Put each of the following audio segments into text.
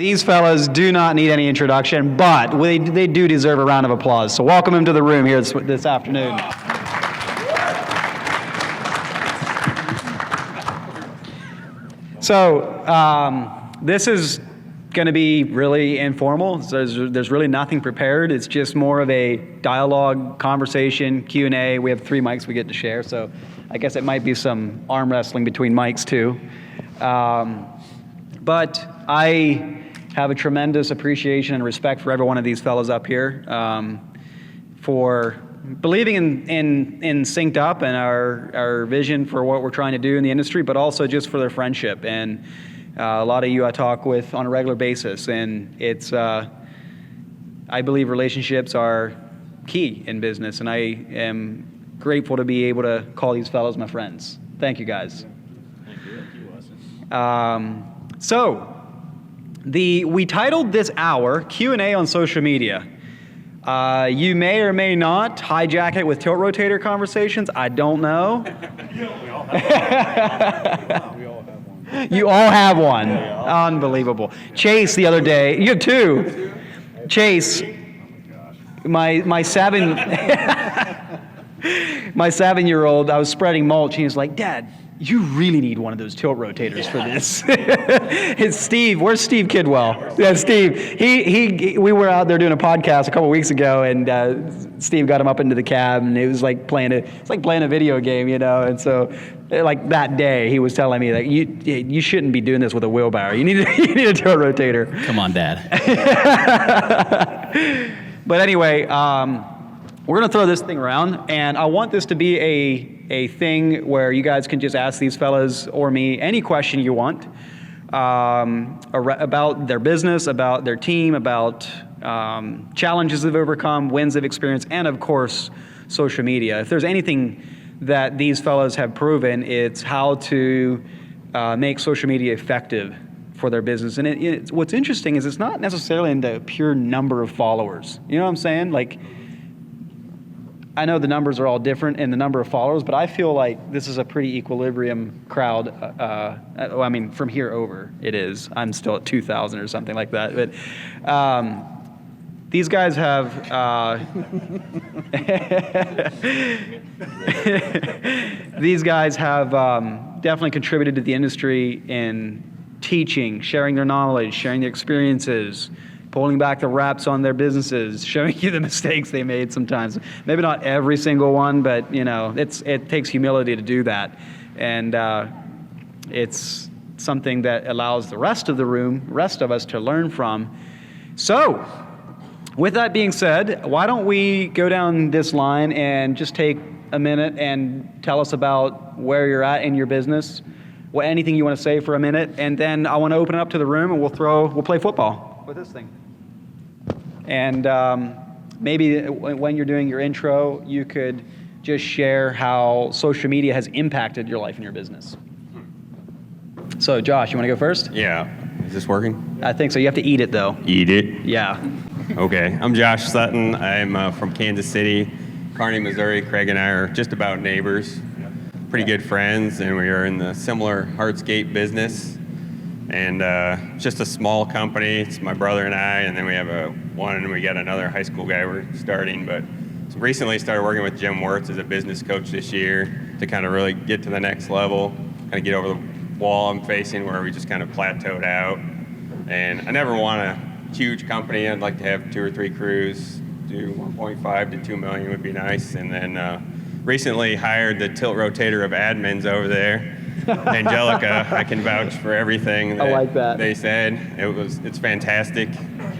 These fellas do not need any introduction, but they do deserve a round of applause. So welcome them to the room here this afternoon. So this is going to be really informal. There's really nothing prepared. It's just more of a dialogue, conversation, Q&A. We have 3 mics we get to share, so I guess it might be some arm wrestling between mics too. But I have a tremendous appreciation and respect for every one of these fellows up here, for believing in SynkedUP and our vision for what we're trying to do in the industry, but also just for their friendship. And a lot of you I talk with on a regular basis, and it's I believe relationships are key in business, and I am grateful to be able to call these fellows my friends. Thank you, guys. Thank you. So we titled this hour Q&A on social media. You may or may not hijack it with tilt rotator conversations. I don't know. We all have one. You all have one. Unbelievable. Chase the other day. You have 2. Chase, my 7-year-old, I was spreading mulch, and he was like, "Dad, you really need one of those tilt rotators for this." It's Steve. Where's Steve Kidwell? Yeah, Steve. We were out there doing a podcast a couple weeks ago, and Steve got him up into the cab, and it was like playing a video game, you know. And so, like that day, he was telling me that you shouldn't be doing this with a wheelbarrow. You need a tilt rotator. Come on, Dad. But anyway, we're going to throw this thing around, and I want this to be a thing where you guys can just ask these fellas or me any question you want about their business, about their team, about challenges they've overcome, wins they've experienced, and of course, social media. If there's anything that these fellas have proven, it's how to make social media effective for their business. And what's interesting is it's not necessarily in the pure number of followers. You know what I'm saying? Like, I know the numbers are all different in the number of followers, but I feel like this is a pretty equilibrium crowd. I mean, from here over, it is. I'm still at 2,000 or something like that. But these guys have definitely contributed to the industry in teaching, sharing their knowledge, sharing their experiences, pulling back the wraps on their businesses, showing you the mistakes they made sometimes. Maybe not every single one, but you know, it takes humility to do that. And it's something that allows the rest of us to learn from. So, with that being said, why don't we go down this line and just take a minute and tell us about where you're at in your business, anything you want to say for a minute, and then I want to open it up to the room and we'll play football with this thing. And maybe when you're doing your intro, you could just share how social media has impacted your life and your business. So, Josh, you want to go first? Yeah. Is this working? I think so. You have to eat it, though. Eat it? Yeah. Okay. I'm Josh Sutton. I'm from Kansas City, Kearney, Missouri. Craig and I are just about neighbors, pretty good friends, and we are in the similar hardscape business. And just a small company. It's my brother and I, and then we have we got another high school guy we're starting. But recently started working with Jim Wirtz as a business coach this year to kind of really get to the next level, kind of get over the wall I'm facing where we just kind of plateaued out. And I never want a huge company. I'd like to have 2 or 3 crews, do 1.5 to 2 million would be nice. And then recently hired the tilt rotator of admins over there. Angelica, I can vouch for everything that, I like that they said. It's fantastic.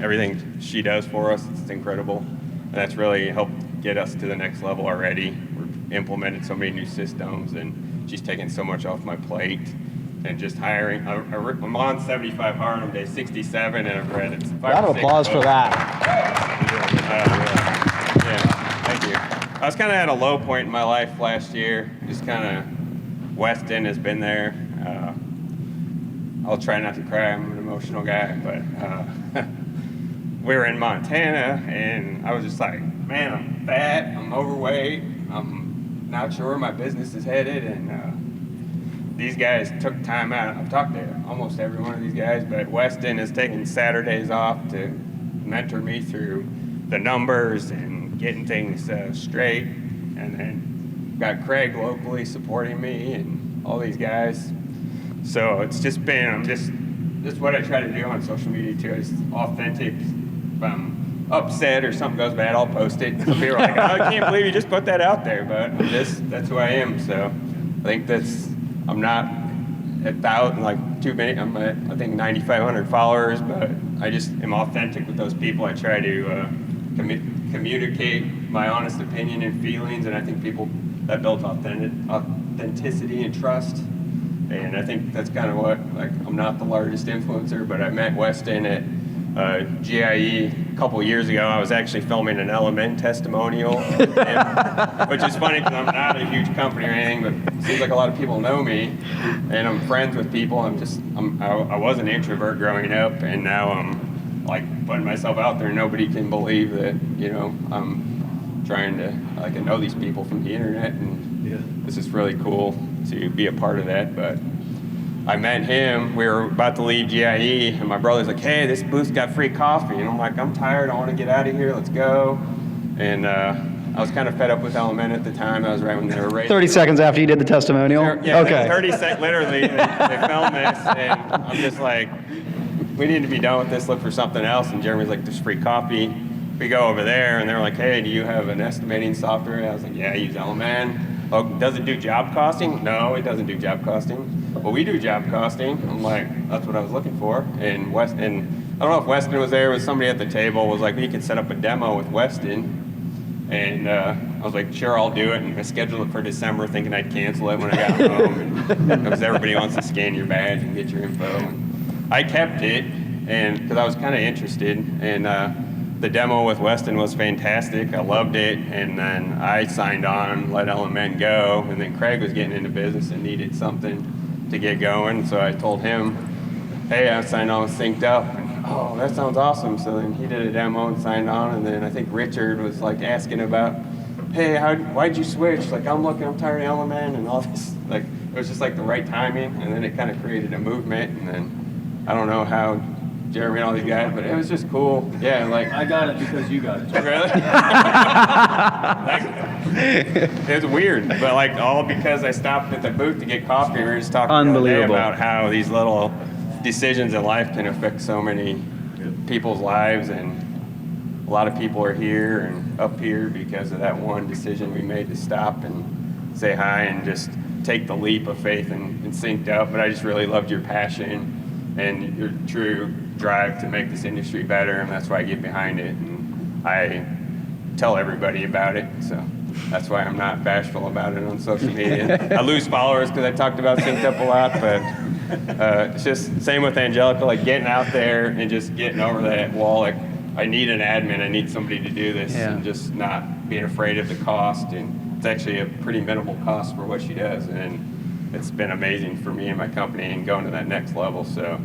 Everything she does for us, it's incredible. And that's really helped get us to the next level already. We've implemented so many new systems, and she's taken so much off my plate. And just hiring, I'm on 75 hard, I'm day 67, and I've read it's 5 Round of applause for that. Yeah, thank you. I was kind of at a low point in my life last year, just kind of Weston has been there. I'll try not to cry. I'm an emotional guy, but we were in Montana, and I was just like, man, I'm fat, I'm overweight, I'm not sure where my business is headed, and these guys took time out. I've talked to almost every one of these guys, but Weston has taken Saturdays off to mentor me through the numbers and getting things straight. And then got Craig locally supporting me and all these guys. So it's just been, this is what I try to do on social media too. It's authentic. If I'm upset or something goes bad, I'll post it. Some people are like, oh, I can't believe you just put that out there, but that's who I am. So I think I'm not 1,000, like too many. I'm at, I think, 9,500 followers, but I just am authentic with those people. I try to communicate my honest opinion and feelings, and I think that builds authenticity and trust. And I think that's kind of what, like, I'm not the largest influencer, but I met Weston at GIE a couple years ago. I was actually filming an LMN testimonial, which is funny because I'm not a huge company or anything, but it seems like a lot of people know me, and I'm friends with people. I was an introvert growing up, and now I'm like putting myself out there. Nobody can believe that, I'm trying to, like, I know these people from the internet, and this is really cool to be a part of that. But I met him, we were about to leave GIE, and my brother's like, hey, this booth's got free coffee. And I'm like, I'm tired, I want to get out of here, let's go. And I was kind of fed up with LMN at the time. That was right when they were raising. 30 seconds after you did the testimonial? Yeah, okay. 30 seconds, literally, they filmed this, and I'm just like, we need to be done with this, look for something else. And Jeremy's like, there's free coffee. We go over there, and they're like, hey, do you have an estimating software? And I was like, yeah, I use LMN. Oh, does it do job costing? No, it doesn't do job costing. Well, we do job costing. I'm like, that's what I was looking for. And I don't know if Weston was there, but somebody at the table was like, we could set up a demo with Weston. And I was like, sure, I'll do it. And I scheduled it for December, thinking I'd cancel it when I got home. And because everybody wants to scan your badge and get your info. And I kept it, and because I was kind of interested. And the demo with Weston was fantastic. I loved it. And then I signed on, let LMN go. And then Craig was getting into business and needed something to get going. So I told him, hey, I signed on with SynkedUP. And, oh, that sounds awesome. So then he did a demo and signed on. And then I think Richard was like asking about, hey, why'd you switch? Like, I'm tired of LMN and all this. Like, it was just like the right timing. And then it kind of created a movement. And then I don't know how Jeremy and all these guys, but it was just cool. Yeah, like, I got it because you got it. Really? It was weird, but like all because I stopped at the booth to get coffee. We were just talking the other day about how these little decisions in life can affect so many people's lives, and a lot of people are here and up here because of that one decision we made to stop and say hi and just take the leap of faith and SynkedUP. But I just really loved your passion and your true drive to make this industry better, and that's why I get behind it, and I tell everybody about it. So that's why I'm not bashful about it on social media. I lose followers because I talked about SynkedUP a lot, but it's just same with Angelica, like getting out there and just getting over that wall. Like, I need an admin, I need somebody to do this, and just not being afraid of the cost. And it's actually a pretty minimal cost for what she does, and it's been amazing for me and my company and going to that next level. So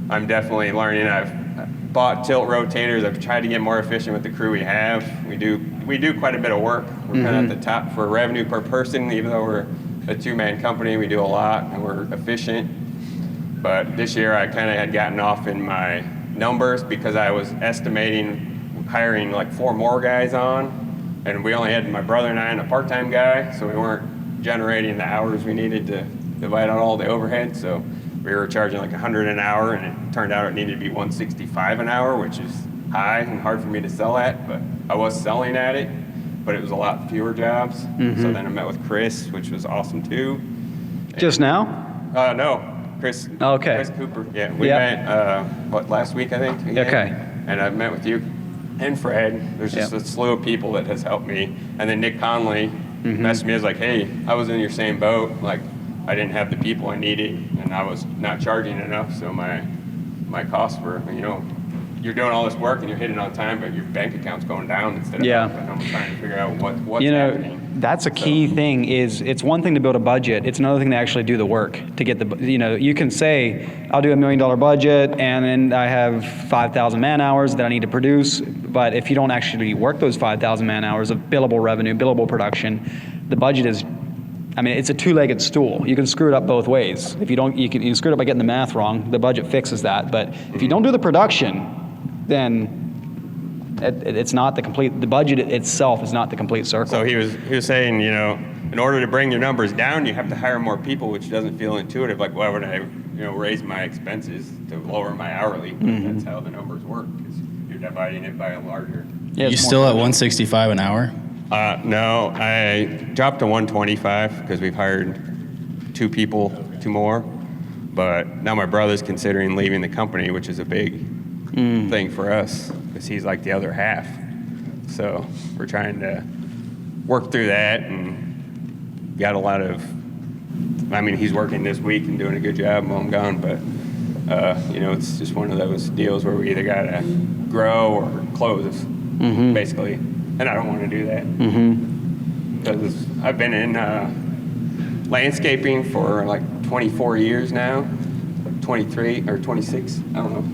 I'm definitely learning. I've bought tilt rotators. I've tried to get more efficient with the crew we have. We do quite a bit of work. We're kind of at the top for revenue per person, even though we're a two-man company. We do a lot and we're efficient. But this year I kind of had gotten off in my numbers because I was estimating hiring like 4 more guys on, and we only had my brother and I and a part-time guy, so we weren't generating the hours we needed to divide out all the overhead. So we were charging like $100 an hour, and it turned out it needed to be $165 an hour, which is high and hard for me to sell at, but I was selling at it, but it was a lot fewer jobs. So then I met with Chris, which was awesome too. Just now? No, Chris. Okay. Chris Cooper. Yeah, we met, last week, I think? Again. Okay. And I met with you and Fred. There's just a slew of people that has helped me. And then Nick Conley messaged me, was like, hey, I was in your same boat. Like, I didn't have the people I needed, and I was not charging enough, so my costs were, you're doing all this work and you're hitting on time, but your bank account's going down instead of up, and I'm trying to figure out what's happening. That's a key thing. Is it's one thing to build a budget, it's another thing to actually do the work to get the, you can say, I'll do $1 million budget, and then I have 5,000 man hours that I need to produce, but if you don't actually work those 5,000 man hours of billable revenue, billable production, the budget is I mean, it's a two-legged stool. You can screw it up both ways. If you don't, you can screw it up by getting the math wrong. The budget fixes that. But if you don't do the production, then it's not the complete. The budget itself is not the complete circle. So he was saying, in order to bring your numbers down, you have to hire more people, which doesn't feel intuitive. Like, why would I, raise my expenses to lower my hourly? That's how the numbers work. Is you're dividing it by a larger. Yeah, You still at 165 an hour? No, I dropped to 125 because we've hired two more. But now my brother's considering leaving the company, which is a big thing for us because he's like the other half. So we're trying to work through that, and got a lot of, he's working this week and doing a good job while I'm gone, but it's just one of those deals where we either got to grow or close, basically. And I don't want to do that because I've been in landscaping for like 24 years now, 23 or 26, I don't know,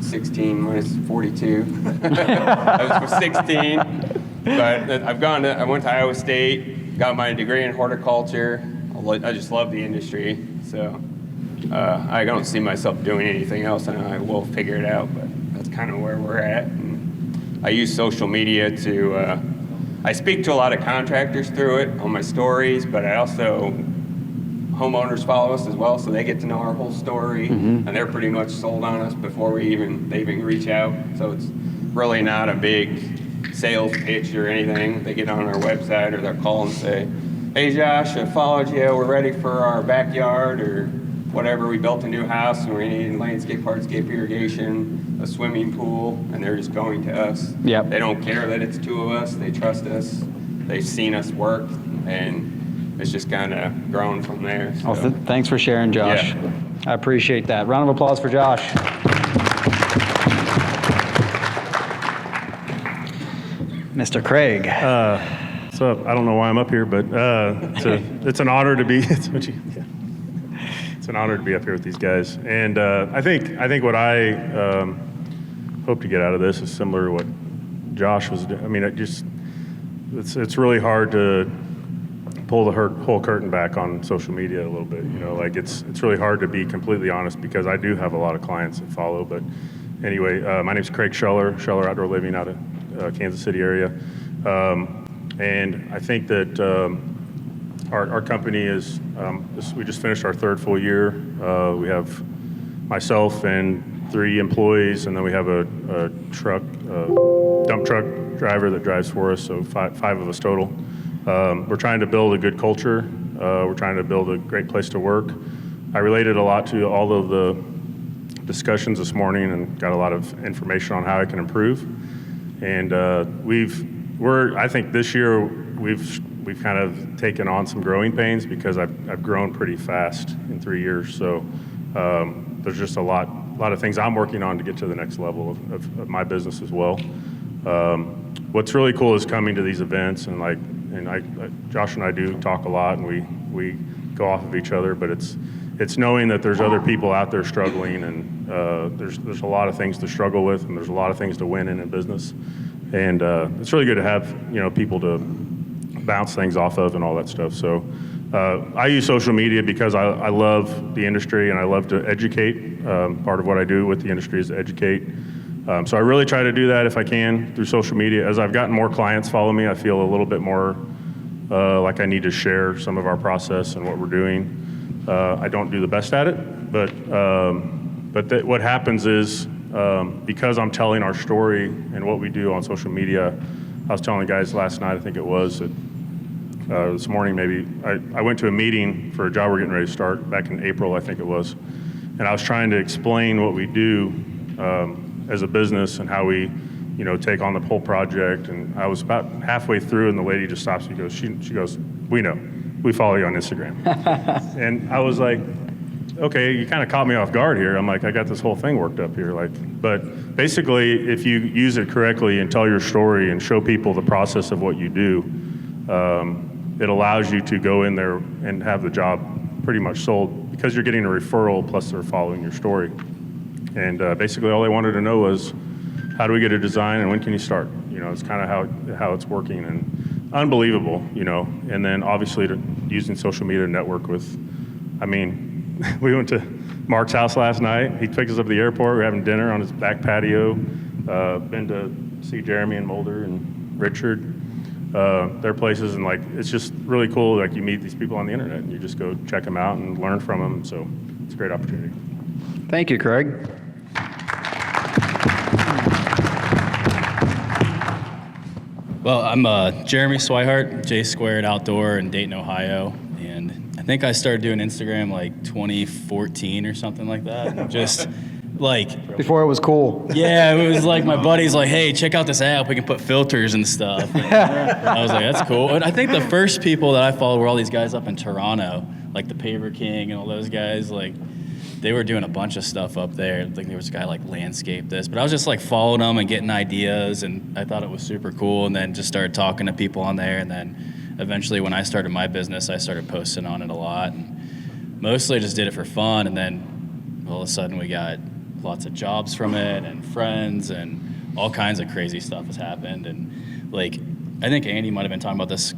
16 minus 42. I was 16, but I went to Iowa State, got my degree in horticulture. I just love the industry, so I don't see myself doing anything else, and I will figure it out, but that's kind of where we're at. And I use social media to, I speak to a lot of contractors through it on my stories, but I also, homeowners follow us as well, so they get to know our whole story, and they're pretty much sold on us before they even reach out. So it's really not a big sales pitch or anything. They get on our website or they'll call and say, hey Josh, I followed you, we're ready for our backyard or whatever. We built a new house and we need landscape, hardscape, irrigation, a swimming pool, and they're just going to us. Yep. They don't care that it's two of us, they trust us, they've seen us work, and it's just kind of grown from there. So. Well, thanks for sharing, Josh. Yeah. I appreciate that. Round of applause for Josh. Mr. Craig. So I don't know why I'm up here, but it's an honor to be. It's an honor to be up here with these guys, and I think what I hope to get out of this is similar to what Josh was doing. I mean, it's really hard to pull the whole curtain back on social media a little bit. Like it's really hard to be completely honest because I do have a lot of clients that follow. But anyway, my name's Craig Scheller Outdoor Living out of Kansas City area. And I think that our company is, we just finished our third full year. We have myself and 3 employees, and then we have a dump truck driver that drives for us, so five of us total. We're trying to build a good culture. We're trying to build a great place to work. I related a lot to all of the discussions this morning and got a lot of information on how I can improve. And I think this year we've kind of taken on some growing pains because I've grown pretty fast in 3 years. So there's just a lot of things I'm working on to get to the next level of my business as well. What's really cool is coming to these events and Josh and I do talk a lot and we go off of each other, but it's knowing that there's other people out there struggling and there's a lot of things to struggle with and there's a lot of things to win in business. And it's really good to have people to bounce things off of and all that stuff. So I use social media because I love the industry and I love to educate. Part of what I do with the industry is to educate. So I really try to do that if I can through social media. As I've gotten more clients follow me, I feel a little bit more like I need to share some of our process and what we're doing. I don't do the best at it, but what happens is because I'm telling our story and what we do on social media, I was telling the guys last night, I think it was, this morning maybe, I went to a meeting for a job we're getting ready to start back in April, I think it was, and I was trying to explain what we do as a business and how we take on the whole project, and I was about halfway through and the lady just stops me, she goes, we know, we follow you on Instagram. And I was like, okay, you kind of caught me off guard here. I'm like, I got this whole thing worked up here. But basically, if you use it correctly and tell your story and show people the process of what you do, it allows you to go in there and have the job pretty much sold because you're getting a referral plus they're following your story. And basically, all they wanted to know was, how do we get a design and when can you start? It's kind of how it's working and unbelievable, And then obviously to using social media to network with. I mean, we went to Mark's house last night. He picked us up at the airport. We're having dinner on his back patio. Been to see Jeremy and Mulder and Richard. Their places, and like it's just really cool. Like you meet these people on the internet, and you just go check them out and learn from them. So it's a great opportunity. Thank you, Craig. Well, I'm Jeremy Swihart, J Squared Outdoor in Dayton, Ohio, and I think I started doing Instagram like 2014 or something like that. Just like Before it was cool. yeah, it was like my buddy's like, hey, check out this app. We can put filters and stuff. And I was like, that's cool. And I think the first people that I followed were all these guys up in Toronto, like the Paver King and all those guys. Like they were doing a bunch of stuff up there. Like there was a guy like landscape this, but I was just like following them and getting ideas, and I thought it was super cool. And then just started talking to people on there, and then eventually when I started my business, I started posting on it a lot. And mostly just did it for fun, and then all of a sudden we got lots of jobs from it and friends, and all kinds of crazy stuff has happened. And like I think Andy might have been talking about this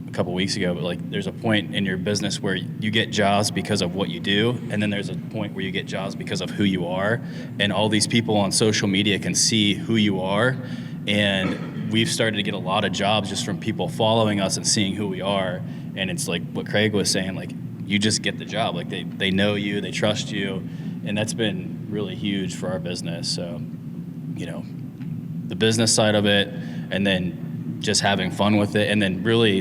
a couple weeks ago, but like there's a point in your business where you get jobs because of what you do, and then there's a point where you get jobs because of who you are, and all these people on social media can see who you are. And we've started to get a lot of jobs just from people following us and seeing who we are. And it's like what Craig was saying, like you just get the job, like they know you, they trust you, and that's been really huge for our business. So, you know, the business side of it, and then just having fun with it, and then really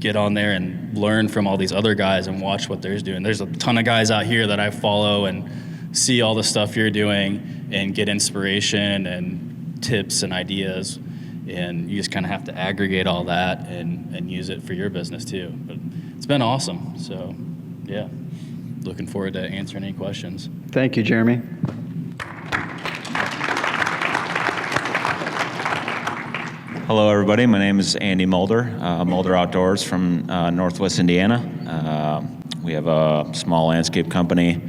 get on there and learn from all these other guys and watch what they're doing. There's a ton of guys out here that I follow and see all the stuff you're doing and get inspiration and tips and ideas. And you just kind of have to aggregate all that and use it for your business too. But it's been awesome. So, yeah, looking forward to answering any questions. Thank you, Jeremy. Hello, everybody. My name is Andy Mulder, Mulder Outdoors from Northwest Indiana. We have a small landscape company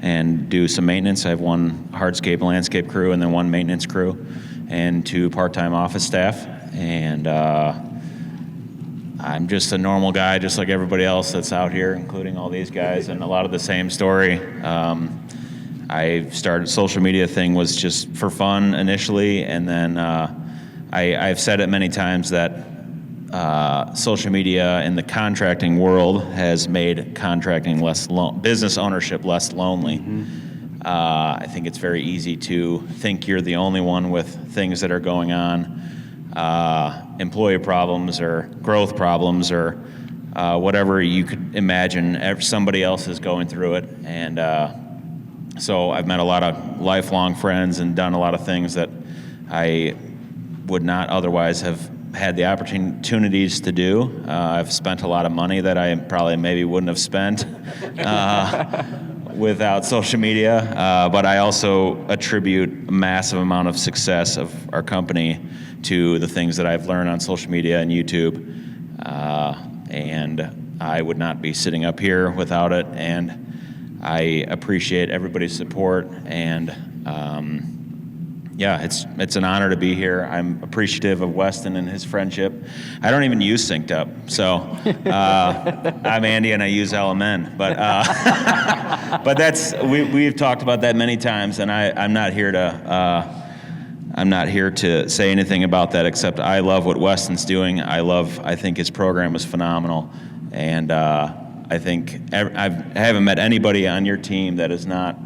and do some maintenance. I have one hardscape landscape crew and then one maintenance crew and 2 part-time office staff. And I'm just a normal guy, just like everybody else that's out here, including all these guys, and a lot of the same story. I started social media thing was just for fun initially, and then I've said it many times that social media in the contracting world has made contracting business ownership less lonely. Mm-hmm. I think it's very easy to think you're the only one with things that are going on, employee problems or growth problems or whatever you could imagine. Somebody else is going through it, and so I've met a lot of lifelong friends and done a lot of things that I would not otherwise have had the opportunities to do. I've spent a lot of money that I probably maybe wouldn't have spent without social media, but I also attribute a massive amount of success of our company to the things that I've learned on social media and YouTube, and I would not be sitting up here without it, and I appreciate everybody's support, and yeah, it's an honor to be here. I'm appreciative of Weston and his friendship. I don't even use SynkedUP, so I'm Andy and I use LMN. But but we've talked about that many times, and I'm not here to say anything about that except I love what Weston's doing. I think his program is phenomenal, and I think I haven't met anybody on your team that is not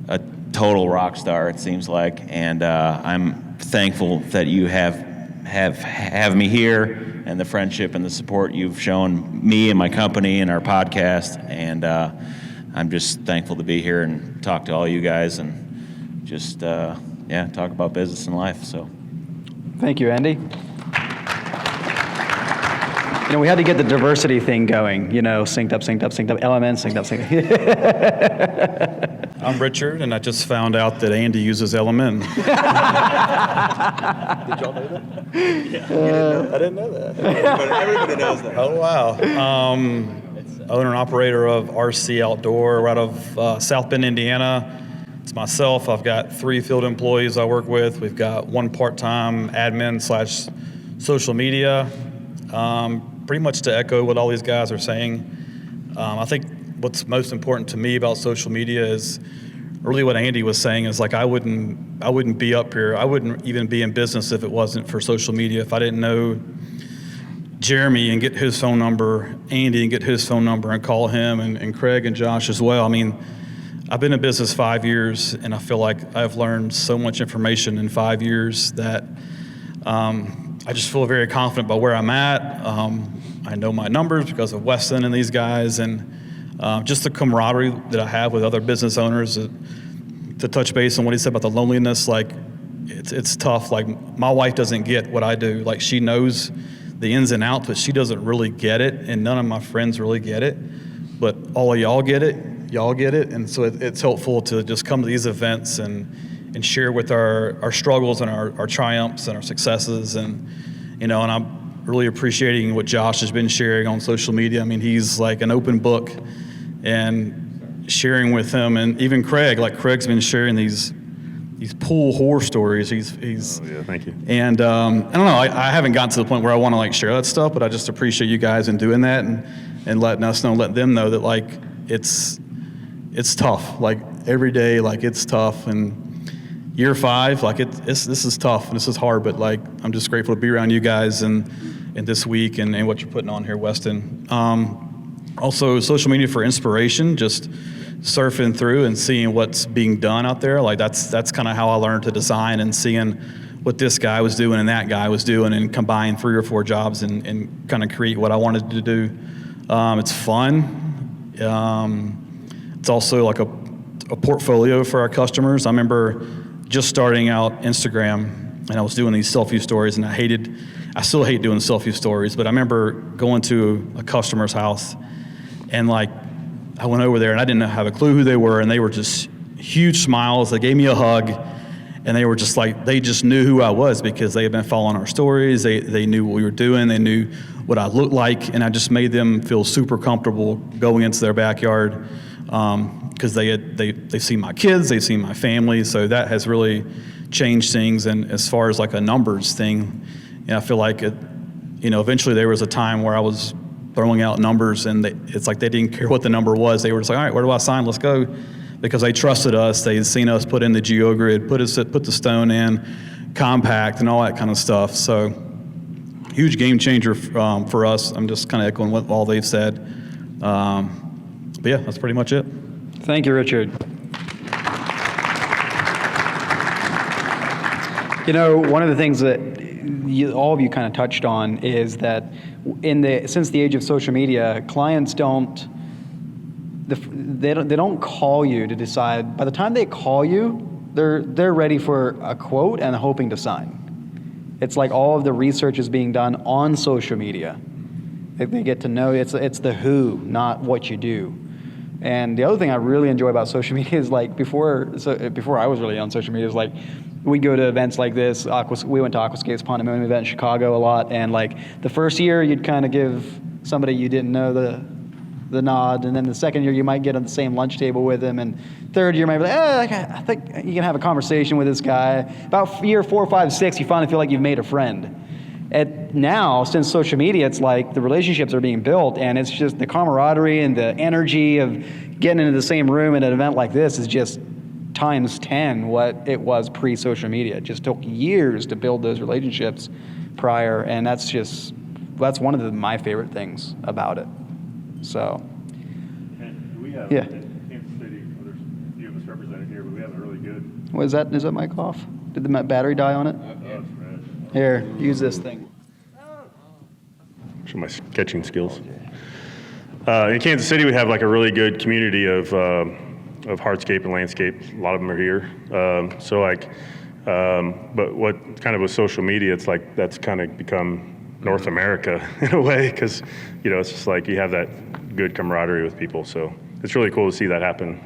a total rock star, it seems like, and I'm thankful that you have me here, and the friendship and the support you've shown me and my company and our podcast, and I'm just thankful to be here and talk to all you guys and just talk about business and life. So, thank you, Andy. You know, we had to get the diversity thing going, you know, SynkedUP, LMN, SynkedUp. I'm Richard, and I just found out that Andy uses LMN. Did y'all know that? Yeah. I didn't know that. Everybody knows that. Oh, wow. Owner and operator of RC Outdoor, right out of South Bend, Indiana. It's myself. I've got 3 field employees I work with. We've got 1 part-time admin / social media. Pretty much to echo what all these guys are saying, I think what's most important to me about social media is really what Andy was saying is like I wouldn't be up here. I wouldn't even be in business if it wasn't for social media. If I didn't know Jeremy and get his phone number, Andy and get his phone number and call him, and Craig and Josh as well. I mean, I've been in business 5 years, and I feel like I've learned so much information in 5 years that I just feel very confident about where I'm at. I know my numbers because of Weston and these guys, and just the camaraderie that I have with other business owners. To touch base on what he said about the loneliness, like it's tough. Like my wife doesn't get what I do. Like she knows the ins and outs, but she doesn't really get it, and none of my friends really get it. But all of y'all get it, and so it's helpful to just come to these events and share with our struggles and our triumphs and our successes, and and I'm really appreciating what Josh has been sharing on social media. I mean, he's like an open book, and sharing with him, and even Craig, like Craig's been sharing these pool horror stories. He's yeah, thank you. And I don't know, I haven't gotten to the point where I want to like share that stuff, but I just appreciate you guys in doing that and letting us know, letting them know that like it's tough. Like every day, like it's tough. And year 5, like this is tough and this is hard, but like I'm just grateful to be around you guys and this week and what you're putting on here, Weston. Also, social media for inspiration, just surfing through and seeing what's being done out there. Like that's kind of how I learned to design, and seeing what this guy was doing and that guy was doing, and combine 3 or 4 jobs and kind of create what I wanted to do. It's fun. It's also like a portfolio for our customers. I remember just starting out Instagram, and I was doing these selfie stories, and I still hate doing selfie stories, but I remember going to a customer's house, and like I went over there and I didn't have a clue who they were, and they were just huge smiles. They gave me a hug, and they were just like, they just knew who I was because they had been following our stories. They knew what we were doing. They knew what I looked like, and I just made them feel super comfortable going into their backyard because they've seen my kids, they've seen my family, so that has really changed things. And as far as like a numbers thing, I feel like eventually there was a time where I was throwing out numbers, and it's like they didn't care what the number was. They were just like, all right, where do I sign? Let's go. Because they trusted us. They'd seen us put in the geogrid, put the stone in, compact, and all that kind of stuff. So huge game changer for us. I'm just kind of echoing what all they've said. But yeah, that's pretty much it. Thank you, Richard. One of the things that all of you kind of touched on is that since the age of social media, clients don't call you to decide. By the time they call you, they're ready for a quote and hoping to sign. It's like all of the research is being done on social media. They get to know it's the who, not what you do. And the other thing I really enjoy about social media is like before I was really on social media, is like we go to events like this. We went to Aquascape's Pond and Moon event in Chicago a lot, and like the first year you'd kind of give somebody you didn't know the nod, and then the second year you might get on the same lunch table with them, and third year you might be like, I think you can have a conversation with this guy. About year 4, 5, 6, you finally feel like you've made a friend. Now, since social media, it's like the relationships are being built, and it's just the camaraderie and the energy of getting into the same room at an event like this is just times 10 what it was pre-social media. It just took years to build those relationships prior, and that's one of my favorite things about it. So, And we have in Kansas City, there's a few of us represented here, but we have a really good. Is that mic off? Did the battery die on it? Here, use this thing. Show my sketching skills. In Kansas City, we have like a really good community of hardscape and landscape. A lot of them are here. But what kind of with social media, it's like that's kind of become North America in a way, because it's just like you have that good camaraderie with people. So it's really cool to see that happen,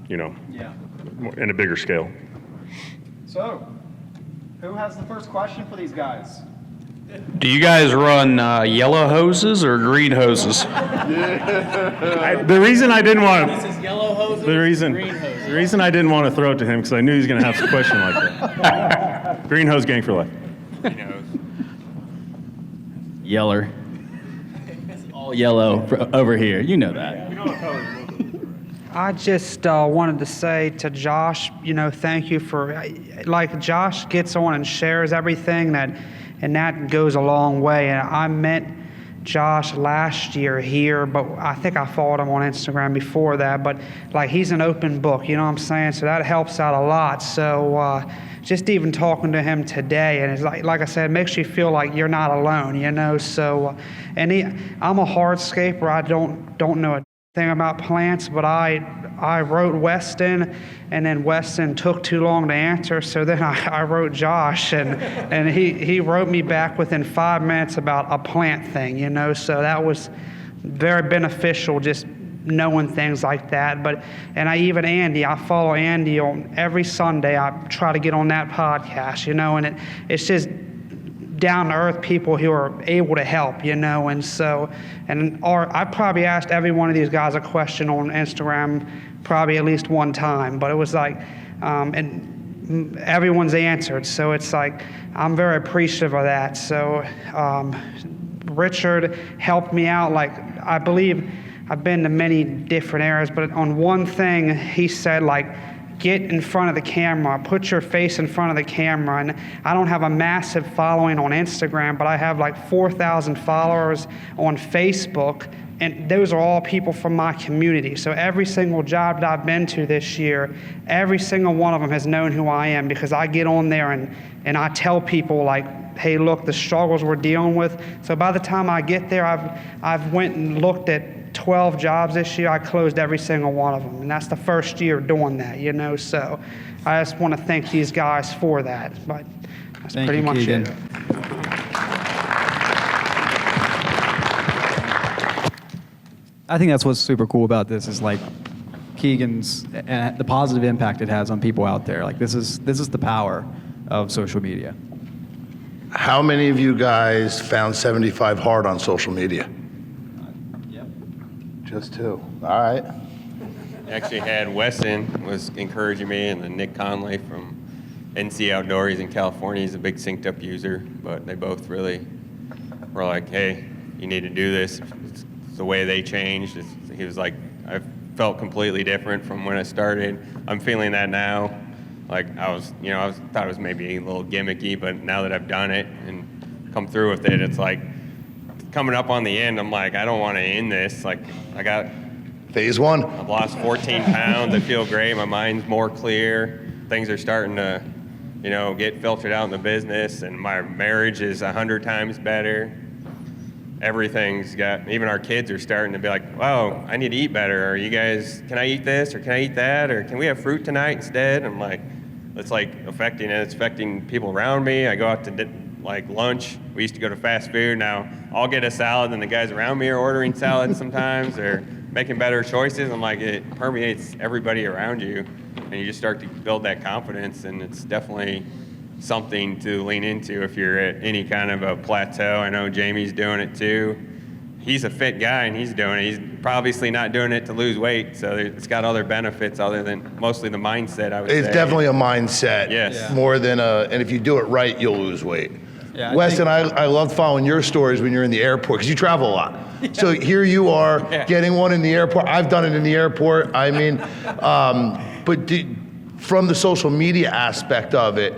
in a bigger scale. So, who has the first question for these guys? Do you guys run yellow hoses or green hoses? The reason I didn't want to. This is yellow hoses, green hoses. The reason I didn't want to throw it to him because I knew he was going to have a question like that. Green hose gang for life. Yeller. It's all yellow over here. You know that. I just wanted to say to Josh, thank you for, like, Josh gets on and shares everything and that goes a long way. And I met Josh last year here, but I think I followed him on Instagram before that. But like, he's an open book, you know what I'm saying? So that helps out a lot. So just even talking to him today, and it's like I said, it makes you feel like you're not alone, So, I'm a hardscaper. I don't know a thing about plants, but I wrote Weston, and then Weston took too long to answer, so then I wrote Josh, and he wrote me back within 5 minutes about a plant thing, so that was very beneficial, just knowing things like that. And I follow Andy on every Sunday. I try to get on that podcast, and it's just down to earth people who are able to help, I probably asked every one of these guys a question on Instagram probably at least one time, but it was like, and everyone's answered. So it's like, I'm very appreciative of that. So Richard helped me out. Like, I believe I've been to many different areas, but on one thing he said, like, get in front of the camera, put your face in front of the camera. And I don't have a massive following on Instagram, but I have like 4,000 followers on Facebook, and those are all people from my community. So every single job that I've been to this year, every single one of them has known who I am, because I get on there and I tell people, like, hey, look, the struggles we're dealing with. So by the time I get there, I've went and looked at 12 jobs this year. I closed every single one of them, and that's the first year doing that, So I just want to thank these guys for that. But that's pretty much it. I think that's what's super cool about this is like Keegan's and the positive impact it has on people out there. Like, this is the power of social media. How many of you guys found 75 hard on social media? Just 2. All right. Actually had Weston was encouraging me, and then Nick Conley from NC Outdoor. He's in California. He's a big SynkedUP user, but they both really were like, hey, you need to do this. It's the way they changed. He was like, I felt completely different from when I started. I'm feeling that now. Like, I thought it was maybe a little gimmicky, but now that I've done it and come through with it, it's like, coming up on the end, I'm like, I don't want to end this. Like, I got phase 1. I've lost 14 pounds. I feel great. My mind's more clear. Things are starting to, get filtered out in the business, and my marriage is 100 times better. Everything's got, even our kids are starting to be like, wow, I need to eat better. Or you guys, can I eat this? Or can I eat that? Or can we have fruit tonight instead? I'm like, it's like affecting it. It's affecting people around me. I go out to like lunch. We used to go to fast food. Now I'll get a salad, and the guys around me are ordering salads sometimes. They're making better choices. I'm like, it permeates everybody around you, and you just start to build that confidence, and it's definitely something to lean into if you're at any kind of a plateau. I know Jamie's doing it too. He's a fit guy, and he's doing it. He's obviously not doing it to lose weight, so it's got other benefits other than mostly the mindset, I would say. It's definitely a mindset. Yes. Yeah. More than and if you do it right, you'll lose weight. Yeah, Weston, I love following your stories when you're in the airport, because you travel a lot. Yeah. So here you are getting one in the airport. I've done it in the airport. I mean, but from the social media aspect of it,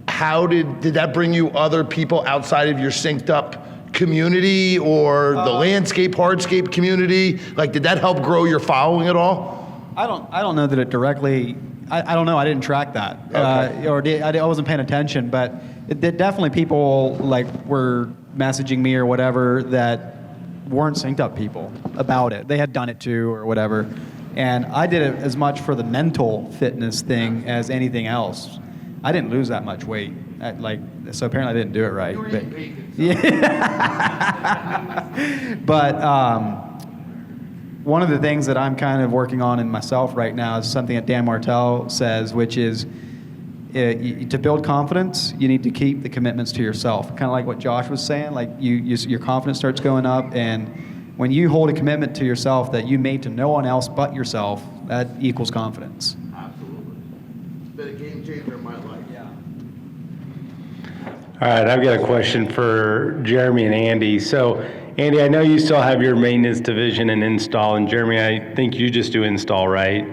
how did that bring you other people outside of your SynkedUP community or the landscape, hardscape community? Like, did that help grow your following at all? I don't know that it directly. I don't know. I didn't track that, okay. I wasn't paying attention. But definitely people like were messaging me or whatever that weren't SynkedUP people about it. They had done it too or whatever, and I did it as much for the mental fitness thing as anything else. I didn't lose that much weight. So apparently I didn't do it right. But, yeah. But one of the things that I'm kind of working on in myself right now is something that Dan Martell says, which is to build confidence, you need to keep the commitments to yourself. Kind of like what Josh was saying, like your confidence starts going up, and when you hold a commitment to yourself that you made to no one else but yourself, that equals confidence. Absolutely. It's been a game changer in my life. Yeah. All right, I've got a question for Jeremy and Andy. So Andy, I know you still have your maintenance division and install, and Jeremy, I think you just do install, right?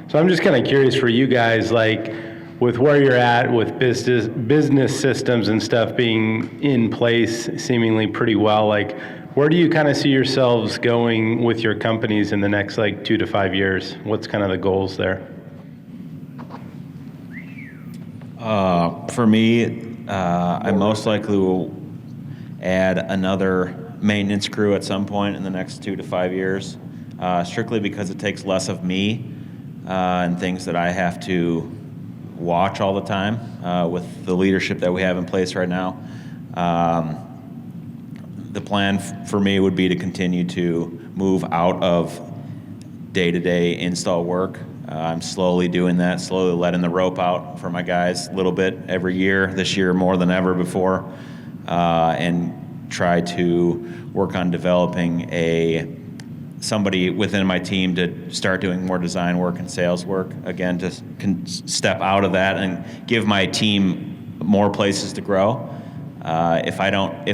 So I'm just kind of curious for you guys, like with where you're at with business systems and stuff being in place seemingly pretty well, like where do you kind of see yourselves going with your companies in the next like 2 to 5 years? What's kind of the goals there? For me, I most likely will add another maintenance crew at some point in the next 2 to 5 years, strictly because it takes less of me and things that I have to watch all the time with the leadership that we have in place right now. The plan for me would be to continue to move out of day-to-day install work. I'm slowly doing that, slowly letting the rope out for my guys a little bit every year, this year more than ever before, and try to work on developing somebody within my team to start doing more design work and sales work. Again, to step out of that and give my team more places to grow. I don't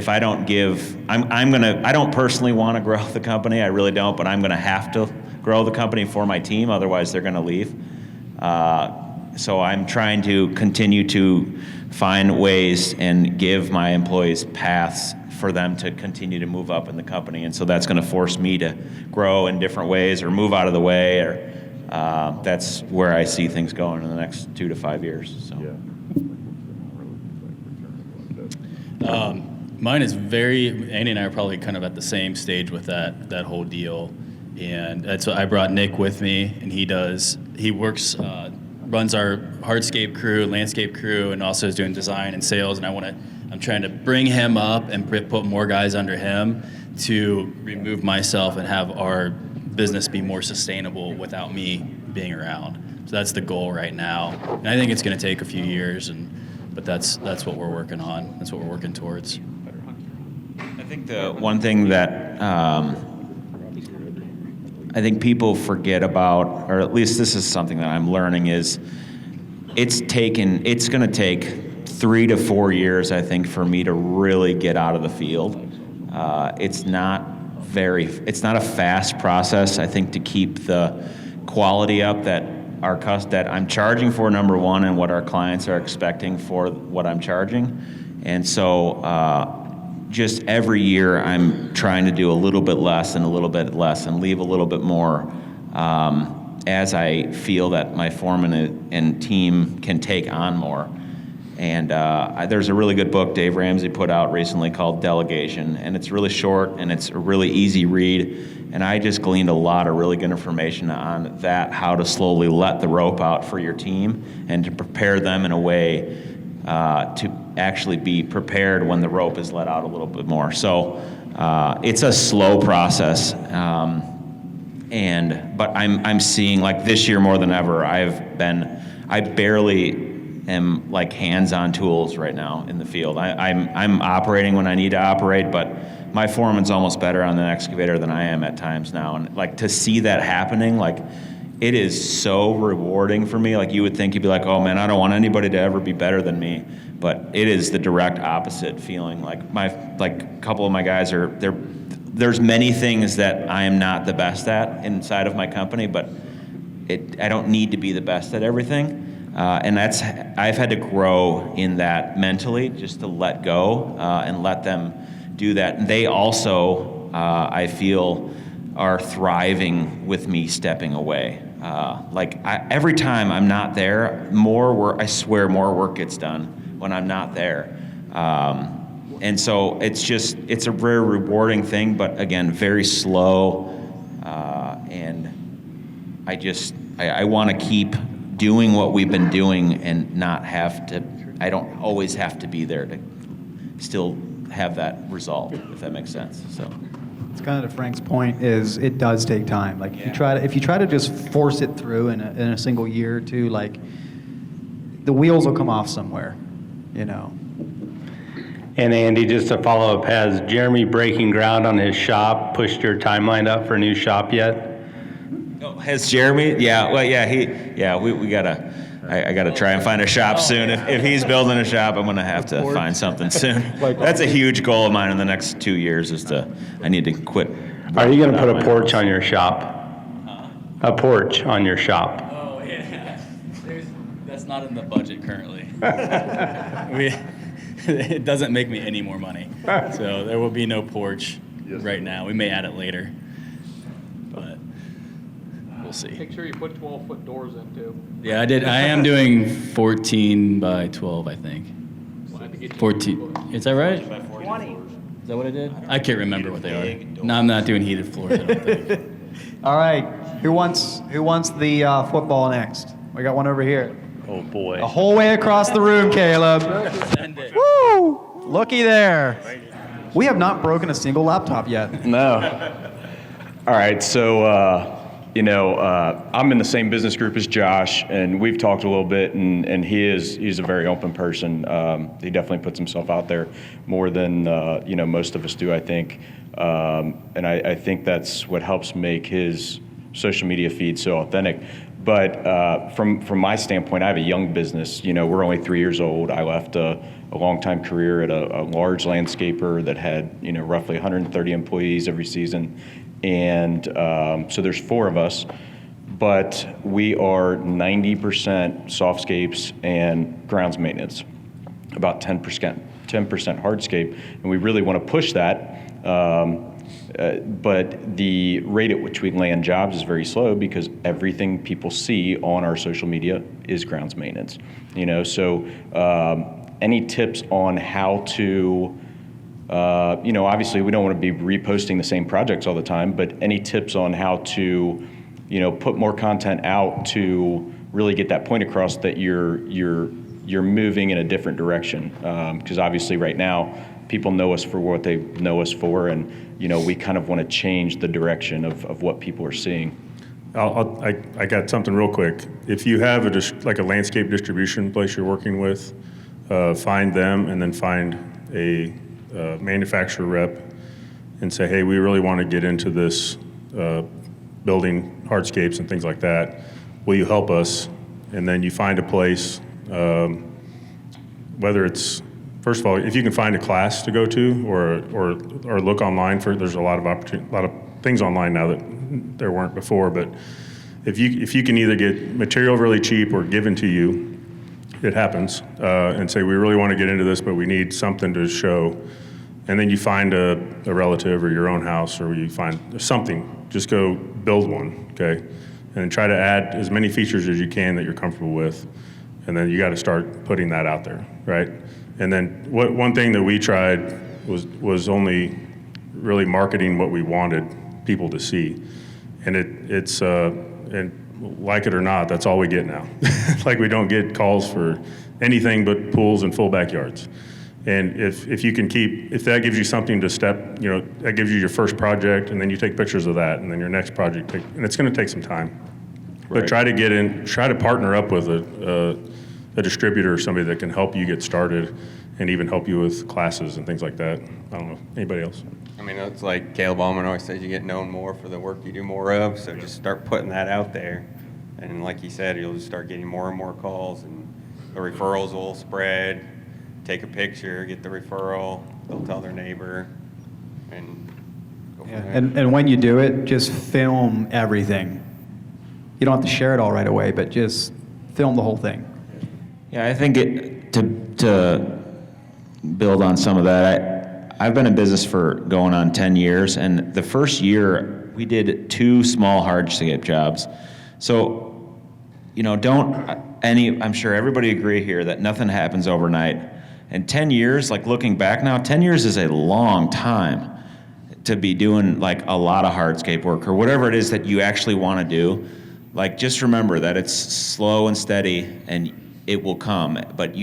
personally want to grow the company. I really don't, but I'm going to have to grow the company for my team. Otherwise, they're going to leave. So I'm trying to continue to find ways and give my employees paths for them to continue to move up in the company. And so that's going to force me to grow in different ways or move out of the way. Or that's where I see things going in the next 2 to 5 years. So. Yeah. Mine is Andy and I are probably kind of at the same stage with that whole deal. And that's what I brought Nick with me, and he works, runs our hardscape crew, landscape crew, and also is doing design and sales. And I'm trying to bring him up and put more guys under him to remove myself and have our business be more sustainable without me being around. So that's the goal right now. And I think it's going to take a few years, but that's what we're working on. That's what we're working towards. I think the one thing that I think people forget about, or at least this is something that I'm learning, is it's going to take 3 to 4 years, I think, for me to really get out of the field. It's not a fast process, I think, to keep the quality up that I'm charging for, number one, and what our clients are expecting for what I'm charging. And so just every year I'm trying to do a little bit less and a little bit less and leave a little bit more as I feel that my foreman and team can take on more. And there's a really good book Dave Ramsey put out recently called Delegation, and it's really short and it's a really easy read. And I just gleaned a lot of really good information on that, how to slowly let the rope out for your team and to prepare them in a way to actually be prepared when the rope is let out a little bit more. So it's a slow process, but I'm seeing, like this year more than ever, I barely am like hands-on tools right now in the field. I'm operating when I need to operate, but my foreman's almost better on the excavator than I am at times now. And like to see that happening, like it is so rewarding for me. Like you would think you'd be like, oh man, I don't want anybody to ever be better than me. But it is the direct opposite feeling. Like a couple of my guys there's many things that I am not the best at inside of my company, but I don't need to be the best at everything. And I've had to grow in that mentally, just to let go and let them do that. And they also, I feel, are thriving with me stepping away. Every time I'm not there, I swear more work gets done when I'm not there. And so it's a very rewarding thing, but again, very slow. And I want to keep doing what we've been doing and I don't always have to be there to still have that result, if that makes sense. So it's kind of to Frank's point, is it does take time. Like if you try to just force it through in a single year or two, like the wheels will come off somewhere, you know. And Andy, just to follow up, has Jeremy breaking ground on his shop pushed your timeline up for a new shop yet? Oh, has Jeremy? Yeah. Well, yeah. We got a I got to try and find a shop soon. If he's building a shop, I'm going to have to find something soon. That's a huge goal of mine in the next 2 years I need to quit. Are you going to put a porch on your shop? A porch on your shop? Oh, yeah. That's not in the budget currently. It doesn't make me any more money. So there will be no porch right now. We may add it later, but we'll see. Make sure you put 12-foot doors in too. Yeah, I am doing 14 by 12, I think. We'll have to get you 14. Is that right? 20. Is that what I did? I can't remember what they are. No, I'm not doing heated floors, I don't think. All right. Who wants the football next? We got one over here. Oh, boy. A whole way across the room, Caleb. Woo! Looky there. We have not broken a single laptop yet. No. All right, so, I'm in the same business group as Josh, and we've talked a little bit, and he's a very open person. He definitely puts himself out there more than, most of us do, I think. And I think that's what helps make his social media feed so authentic. But from my standpoint, I have a young business. We're only 3 years old. I left a long-time career at a large landscaper that had, roughly 130 employees every season. And so there's 4 of us, but we are 90% softscapes and grounds maintenance, about 10% hardscape. And we really want to push that. But the rate at which we land jobs is very slow because everything people see on our social media is grounds maintenance. So any tips on how to, obviously we don't want to be reposting the same projects all the time, but any tips on how to, put more content out to really get that point across that you're moving in a different direction. Because obviously right now, people know us for what they know us for, and we kind of want to change the direction of what people are seeing. I got something real quick. If you have a landscape distribution place you're working with, find them and then find a manufacturer rep and say, hey, we really want to get into this building hardscapes and things like that. Will you help us? And then you find a place, whether it's, first of all, if you can find a class to go to or look online there's a lot of things online now that there weren't before, but if you can either get material really cheap or given to you, it happens, and say, we really want to get into this, but we need something to show. And then you find a relative or your own house, or you find something, just go build one, okay? And try to add as many features as you can that you're comfortable with. And then you got to start putting that out there, right? And then one thing that we tried was only really marketing what we wanted people to see. And it's like it or not, that's all we get now. Like, we don't get calls for anything but pools and full backyards. And if you can if that gives you something to that gives you your first project, and then you take pictures of that, and then your next project, and it's going to take some time. Right. But try to partner up with a distributor or somebody that can help you get started and even help you with classes and things like that. I don't know, anybody else? I mean, it's like Caleb Allman always says, you get known more for the work you do more of, so just start putting that out there. And like he said, you'll just start getting more and more calls, and the referrals will spread. Take a picture, get the referral, they'll tell their neighbor, and go from there. And when you do it, just film everything. You don't have to share it all right away, but just film the whole thing. Yeah, I think to build on some of that, I've been in business for going on 10 years, and the first year we did 2 small hardscape jobs. So, I'm sure everybody agree here that nothing happens overnight. And 10 years, like looking back now, 10 years is a long time to be doing like a lot of hardscape work or whatever it is that you actually want to do. Like, just remember that it's slow and steady and it will come. But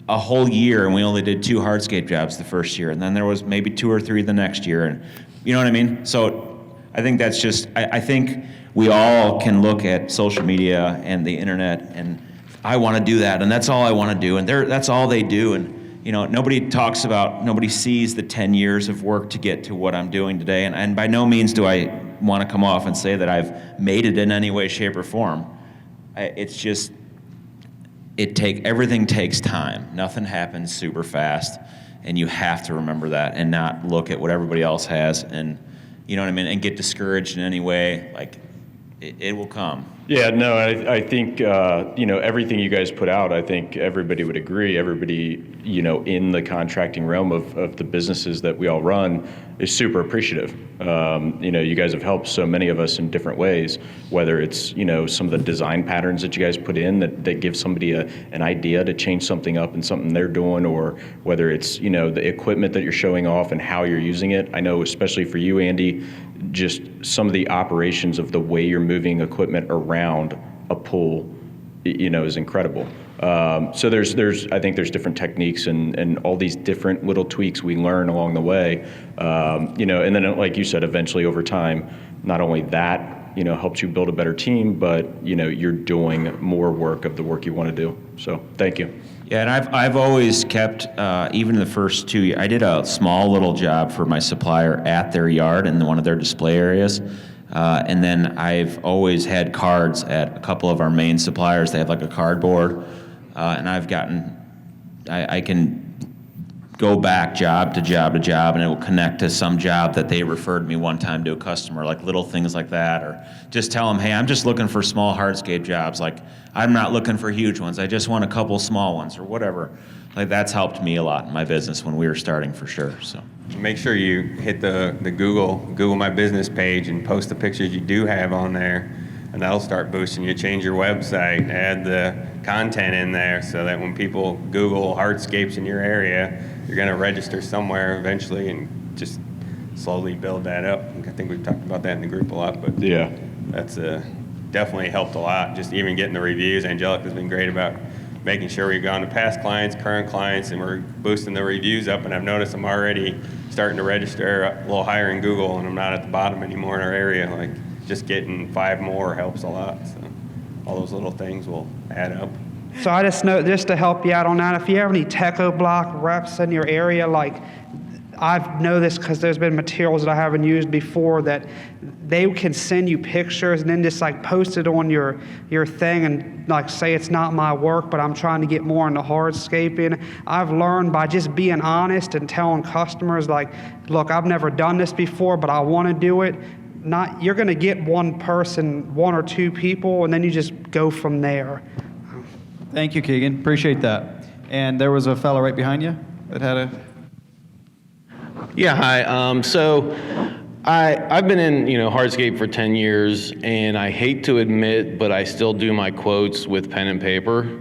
a whole year, and we only did 2 hardscape jobs the first year, and then there was maybe 2 or 3 the next year, and you know what I mean? So I think that's just, I think we all can look at social media and the internet, and I want to do that, and that's all I want to do, and that's all they do, and nobody sees the 10 years of work to get to what I'm doing today, and by no means do I want to come off and say that I've made it in any way, shape, or form. it's just, everything takes time. Nothing happens super fast, and you have to remember that and not look at what everybody else has, and you know what I mean, and get discouraged in any way. Like, it will come. Yeah, no, I think, everything you guys put out, I think everybody would agree. Everybody, in the contracting realm of the businesses that we all run is super appreciative. You guys have helped so many of us in different ways, whether it's, some of the design patterns that you guys put in that give somebody an idea to change something up in something they're doing, or whether it's, the equipment that you're showing off and how you're using it. I know, especially for you, Andy, just some of the operations of the way you're moving equipment around a pool, is incredible. So I think there's different techniques and all these different little tweaks we learn along the way. And then, like you said, eventually over time, not only that, helps you build a better team, but, you're doing more work of the work you want to do. So thank you. Yeah, and I've always kept, even the first 2 years, I did a small little job for my supplier at their yard in one of their display areas. And then I've always had cards at a couple of our main suppliers. They have like a cardboard. And I can go back job to job to job, and it will connect to some job that they referred me one time to a customer, like little things like that, or just tell them, hey, I'm just looking for small hardscape jobs. Like, I'm not looking for huge ones. I just want a couple small ones or whatever. Like, that's helped me a lot in my business when we were starting, for sure. So make sure you hit the Google My Business page and post the pictures you do have on there, and that'll start boosting you. Change your website, add the content in there so that when people Google hardscapes in your area, you're going to register somewhere eventually, and just slowly build that up. I think we've talked about that in the group a lot, but yeah, that's definitely helped a lot. Just even getting the reviews. Angelica's been great about making sure we've gone to past clients, current clients, and we're boosting the reviews up. And I've noticed I'm already starting to register a little higher in Google, and I'm not at the bottom anymore in our area. Like, just getting 5 more helps a lot. So all those little things will add up. So I just know, just to help you out on that, if you have any Techo Block reps in your area, like, I've know this because there's been materials that I haven't used before that they can send you pictures and then just like post it on your thing and like say it's not my work, but I'm trying to get more into hardscaping. I've learned by just being honest and telling customers, like, look, I've never done this before, but I want to do it. You're going to get one person, 1 or 2 people, and then you just go from there. Thank you, Keegan. Appreciate that. And there was a fellow right behind you that had a... Yeah, hi. So I've been in hardscape for 10 years, and I hate to admit, but I still do my quotes with pen and paper.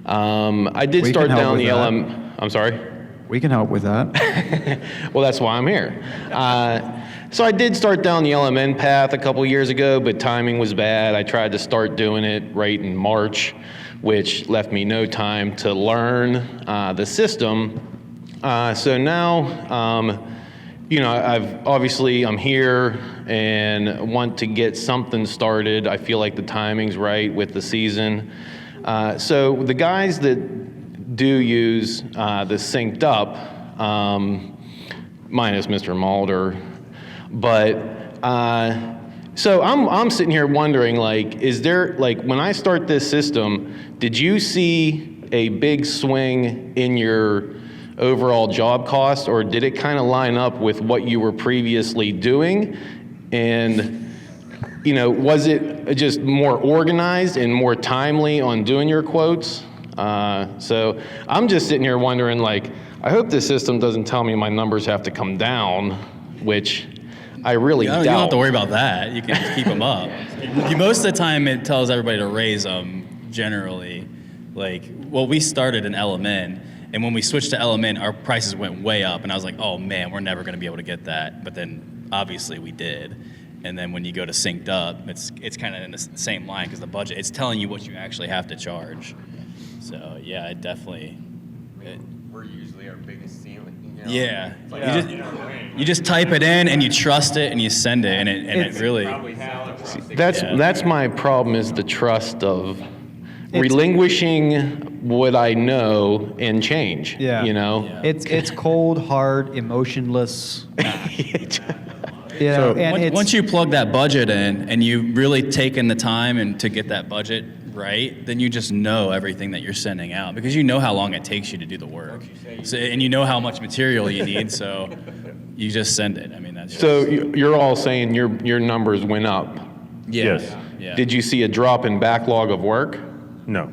I did start down the LM. I'm sorry? We can help with that. Well, that's why I'm here. So I did start down the LMN path a couple years ago, but timing was bad. I tried to start doing it right in March, which left me no time to learn the system. So now, I'm here and want to get something started. I feel like the timing's right with the season. So the guys that do use the SynkedUP, minus Mr. Mulder, but so I'm sitting here wondering, like, is there, like, when I start this system, did you see a big swing in your overall job cost, or did it kind of line up with what you were previously doing? And, was it just more organized and more timely on doing your quotes? So I'm just sitting here wondering, like, I hope this system doesn't tell me my numbers have to come down, which I really doubt. You don't have to worry about that. You can just keep them up. Most of the time, it tells everybody to raise them, generally. We started in LMN, and when we switched to LMN, our prices went way up, and I was like, oh man, we're never gonna be able to get that. But then, obviously, we did. And then when you go to SynkedUP, it's kind of in the same line, because the budget, it's telling you what you actually have to charge. So yeah, it definitely... We're usually our biggest ceiling. Yeah. You just type it in and you trust it and you send it, and it really... That's my problem, is the trust of relinquishing what I know and change. Yeah. It's cold, hard, emotionless. Once you plug that budget in and you really taken the time and to get that budget right, then you just know everything that you're sending out because you know how long it takes you to do the work. So, and you know how much material you need, so you just send it. I mean, that's just, So you're all saying your numbers went up. Yes. Yeah. Did you see a drop in backlog of work? No.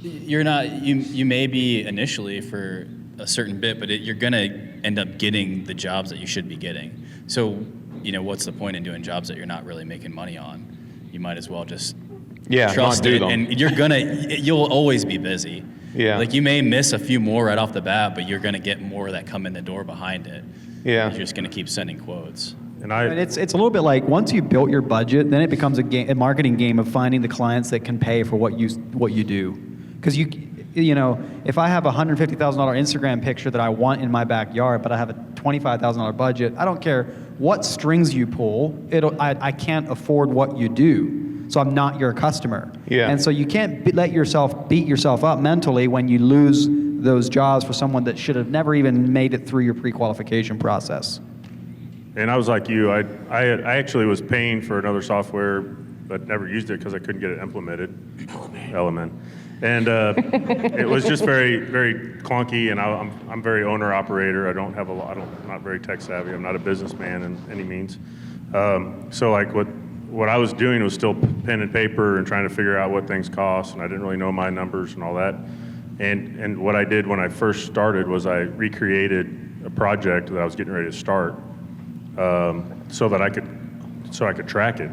You're not. You may be initially for a certain bit, but you're gonna end up getting the jobs that you should be getting. So, what's the point in doing jobs that you're not really making money on? You might as well just trust not do it, them. and you'll always be busy. Yeah. Like you may miss a few more right off the bat, but you're gonna get more that come in the door behind it. Yeah. You're just gonna keep sending quotes. And it's a little bit like once you built your budget, then it becomes a marketing game of finding the clients that can pay for what you do. Because if I have a $150,000 Instagram picture that I want in my backyard, but I have a $25,000 budget, I don't care what strings you pull. I can't afford what you do, so I'm not your customer. Yeah. And so you can't let yourself beat yourself up mentally when you lose those jobs for someone that should have never even made it through your pre-qualification process. And I was like you. I actually was paying for another software, but never used it because I couldn't get it implemented. Element. And it was just very, very clunky. And I'm very owner operator. I don't have I'm not very tech savvy. I'm not a businessman in any means. So like what I was doing was still pen and paper and trying to figure out what things cost, and I didn't really know my numbers and all that. And what I did when I first started was I recreated a project that I was getting ready to start. So I could track it.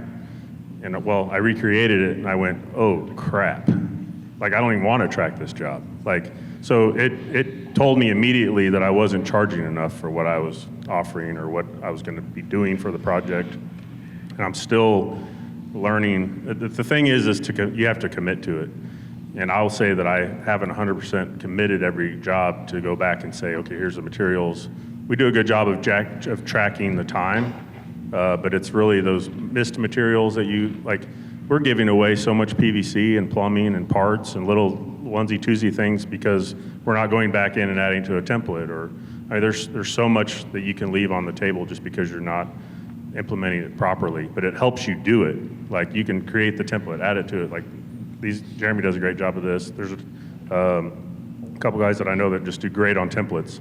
And I recreated it and I went, oh crap. Like I don't even want to track this job. So it told me immediately that I wasn't charging enough for what I was offering or what I was going to be doing for the project. And I'm still learning. The thing is you have to commit to it. And I'll say that I haven't 100% committed every job to go back and say, okay, here's the materials. We do a good job of tracking the time, but it's really those missed materials that we're giving away so much PVC and plumbing and parts and little onesie-twosie things because we're not going back in and adding to a template. There's so much that you can leave on the table just because you're not implementing it properly, but it helps you do it. Like you can create the template, add it to it. Jeremy does a great job of this. There's a couple guys that I know that just do great on templates.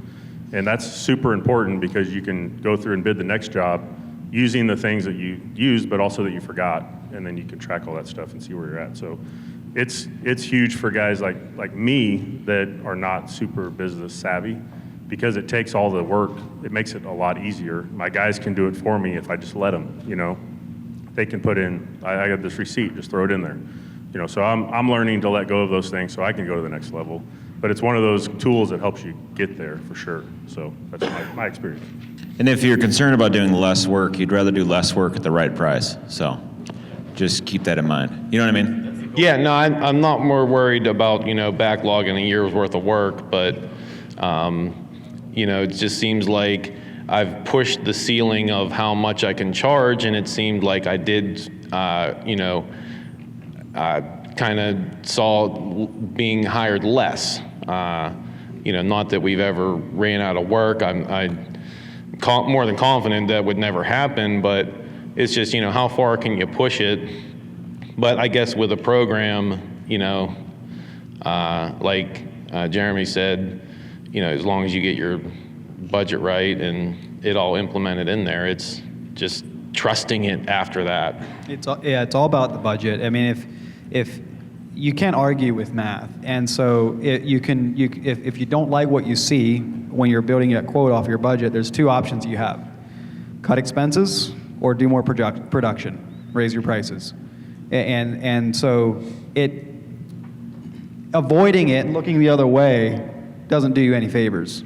And that's super important because you can go through and bid the next job using the things that you used, but also that you forgot, and then you can track all that stuff and see where you're at. So it's huge for guys like me that are not super business savvy because it takes all the work. It makes it a lot easier. My guys can do it for me if I just let them, They can put in, I got this receipt, just throw it in there. So I'm learning to let go of those things so I can go to the next level. But it's one of those tools that helps you get there for sure. So that's my experience. And if you're concerned about doing less work, you'd rather do less work at the right price. So just keep that in mind. You know what I mean? Yeah, no, I'm not more worried about, backlogging a year's worth of work, but, it just seems like I've pushed the ceiling of how much I can charge, and it seemed like I did, kind of saw being hired less. Not that we've ever ran out of work. I'm more than confident that would never happen, but it's just, how far can you push it? But I guess with a program, like Jeremy said, as long as you get your budget right and it all implemented in there, it's just trusting it after that. It's all about the budget. I mean, if you can't argue with math, and so if you don't like what you see when you're building a quote off your budget, there's two options you have: cut expenses or do more production, raise your prices, and so avoiding it, looking the other way, doesn't do you any favors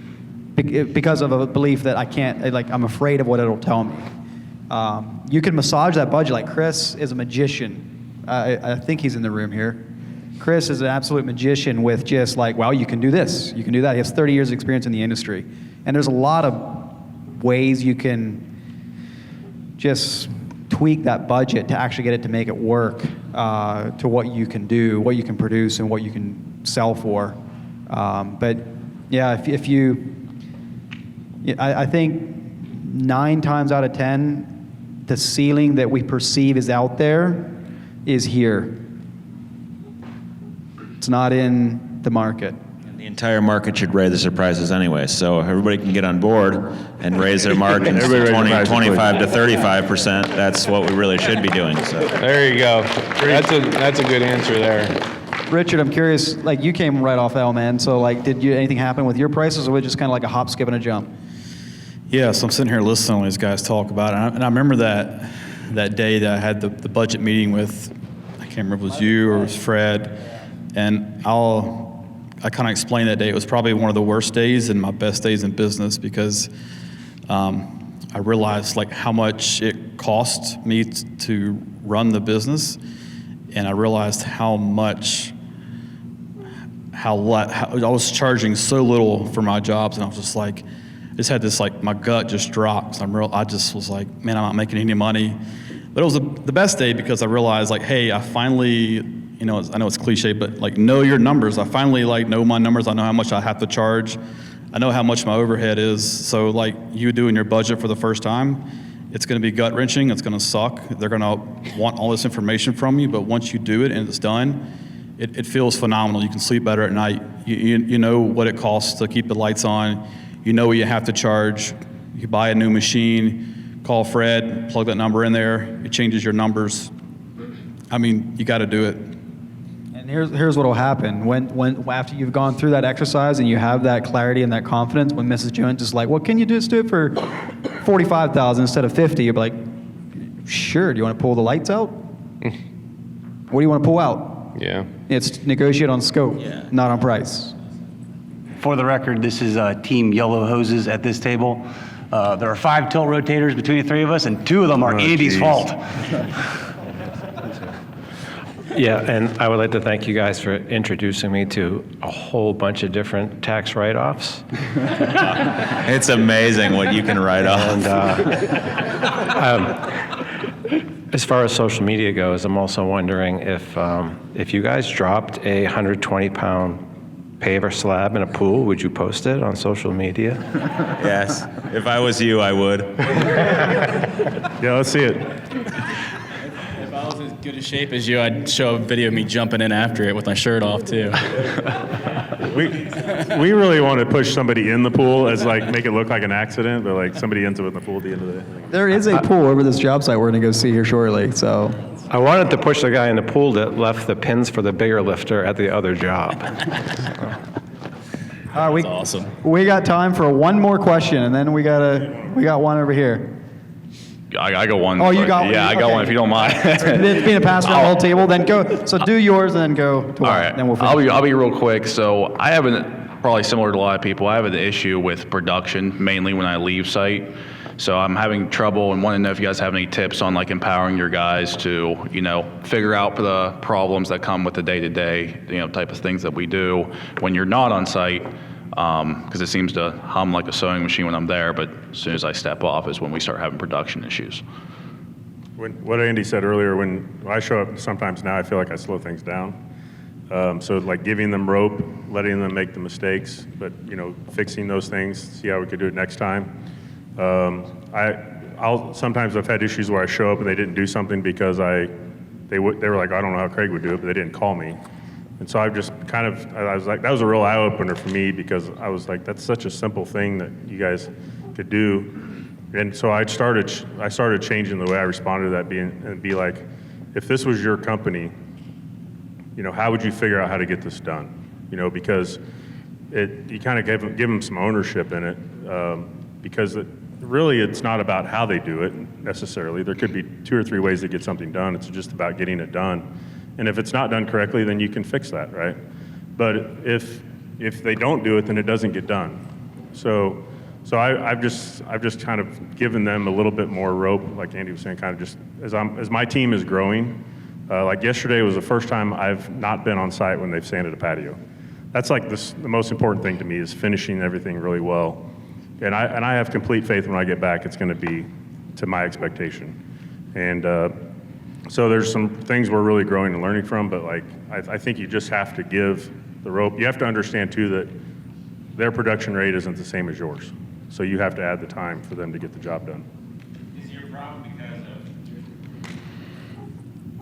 because of a belief that I'm afraid of what it'll tell me. You can massage that budget like Chris is a magician. I think he's in the room here. Chris is an absolute magician with just you can do this, you can do that. He has 30 years of experience in the industry. And there's a lot of ways you can just tweak that budget to actually get it to make it work to what you can do, what you can produce, and what you can sell for. But yeah, I think 9 times out of 10, the ceiling that we perceive is out there is here. It's not in the market. The entire market should raise their prices anyway, so if everybody can get on board and raise their margins to 25 to 35%, that's what we really should be doing. So There you go. That's a good answer there. Richard, I'm curious, like you came right off L-Man, so like did anything happen with your prices, or was it just kind of like a hop, skip, and a jump? Yeah, so I'm sitting here listening to these guys talk about it, and I remember that day that I had the budget meeting with, I can't remember if it was you or it was Fred, and I kind of explained that day. It was probably one of the worst days and my best days in business because I realized like how much it cost me to run the business, and I realized how I was charging so little for my jobs, and I was just like, I just had this like my gut just dropped. I just was like, man, I'm not making any money. But it was the best day because I realized like, hey, I finally, I know it's cliche, but like know your numbers. I finally like know my numbers. I know how much I have to charge. I know how much my overhead is. So like you doing your budget for the first time, it's going to be gut wrenching. It's going to suck. They're going to want all this information from you. But once you do it and it's done, it feels phenomenal. You can sleep better at night. You know what it costs to keep the lights on. You know what you have to charge. You buy a new machine, call Fred, plug that number in there. It changes your numbers. I mean, you got to do it. And here's what will happen when after you've gone through that exercise and you have that clarity and that confidence. When Mrs. Jones is like, "Well, can you just do it for $45,000 instead of $50?" You'll be like, "Sure. Do you want to pull the lights out? What do you want to pull out?" Yeah. It's negotiate on scope, not on price. For the record, this is Team Yellow Hoses at this table. There are 5 tilt rotators between the 3 of us, and 2 of them are Andy's fault. Yeah, and I would like to thank you guys for introducing me to a whole bunch of different tax write-offs. it's amazing what you can write off. And, as far as social media goes, I'm also wondering if you guys dropped a 120-pound paver slab in a pool, would you post it on social media? Yes. If I was you, I would. Yeah, let's see it. If I was as good a shape as you, I'd show a video of me jumping in after it with my shirt off too. We really want to push somebody in the pool as like make it look like an accident, but like somebody ends up in the pool at the end of the day. There is a pool over this job site we're going to go see here shortly. So I wanted to push the guy in the pool that left the pins for the bigger lifter at the other job. All right, That's awesome. We got time for one more question, and then we got one over here. I got one. Oh, you got one? Yeah, I got Okay. one if you don't mind. It's being a pass around the whole table. Then go. So do yours, and then go to All one. right. Then we'll finish. I'll be real quick. So I have probably similar to a lot of people, I have an issue with production, mainly when I leave site. So I'm having trouble and want to know if you guys have any tips on like empowering your guys to, figure out the problems that come with the day-to-day, type of things that we do when you're not on site. Because it seems to hum like a sewing machine when I'm there, but as soon as I step off is when we start having production issues. What Andy said earlier, when I show up sometimes now, I feel like I slow things down. So like giving them rope, letting them make the mistakes, but fixing those things, see how we could do it next time. Sometimes I've had issues where I show up and they didn't do something because they were like, I don't know how Craig would do it, but they didn't call me. And so I've just I was like, that was a real eye opener for me because I was like, that's such a simple thing that you guys could do. And so I started changing the way I responded to that, be like, if this was your company, how would you figure out how to get this done? Because you kind of give them some ownership in it, because really it's not about how they do it necessarily. There could be 2 or 3 ways to get something done. It's just about getting it done. And if it's not done correctly, then you can fix that, right? But if they don't do it, then it doesn't get done. So I've just kind of given them a little bit more rope, like Andy was saying, kind of just as my team is growing. Like yesterday was the first time I've not been on site when they've sanded a patio. That's like the most important thing to me is finishing everything really well. And I have complete faith when I get back it's going to be to my expectation. And so there's some things we're really growing and learning from, but like I think you just have to give the rope. You have to understand too that their production rate isn't the same as yours. So you have to add the time for them to get the job done. Is your problem because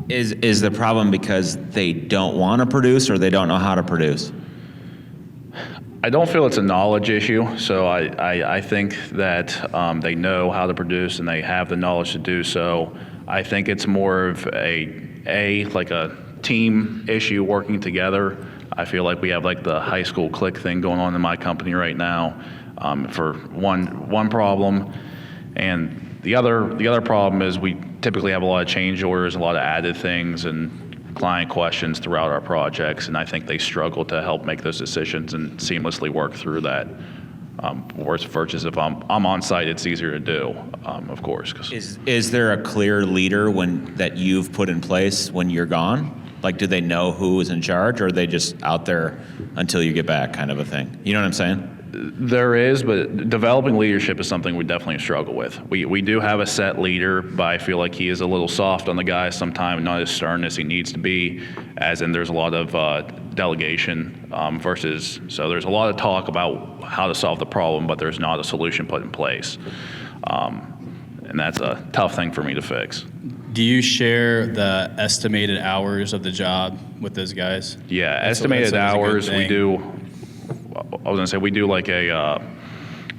Is the problem because they don't want to produce or they don't know how to produce? I don't feel it's a knowledge issue. So I think that they know how to produce and they have the knowledge to do so. I think it's more of like a team issue working together. I feel like we have like the high school clique thing going on in my company right now for one problem. And the other problem is we typically have a lot of change orders, a lot of added things and client questions throughout our projects, and I think they struggle to help make those decisions and seamlessly work through that. Versus if I'm on site, it's easier to do, of course. Is there a clear leader that you've put in place when you're gone? Like, do they know who is in charge, or are they just out there until you get back kind of a thing? You know what I'm saying? There is, but developing leadership is something we definitely struggle with. We do have a set leader, but I feel like he is a little soft on the guys sometimes, not as stern as he needs to be, as in there's a lot of delegation so there's a lot of talk about how to solve the problem, but there's not a solution put in place. And that's a tough thing for me to fix. Do you share the estimated hours of the job with those guys? Yeah, That's estimated a good hours, thing. we do, I was gonna say, we do like I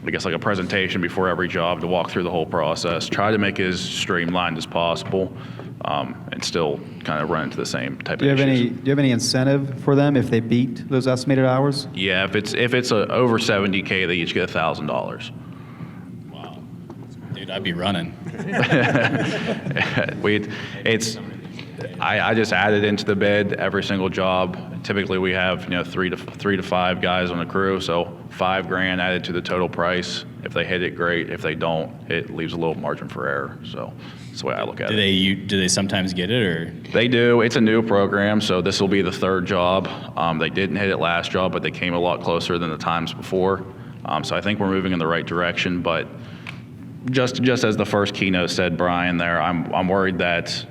guess like a presentation before every job to walk through the whole process, try to make it as streamlined as possible, and still kind of run into the same type of issues. Do you have any incentive for them if they beat those estimated hours? Yeah, if it's over 70K, they each get $1,000. Dude, I'd be running. I just added into the bid every single job. Typically, we have 3 to 5 guys on the crew, so $5,000 added to the total price. If they hit it, great. If they don't, it leaves a little margin for error. So that's the way I look at it. Do they sometimes get it, or? They do. It's a new program, so this will be the 3rd job. They didn't hit it last job, but they came a lot closer than the times before. So I think we're moving in the right direction. But just as the first keynote said, Brian, there, I'm worried that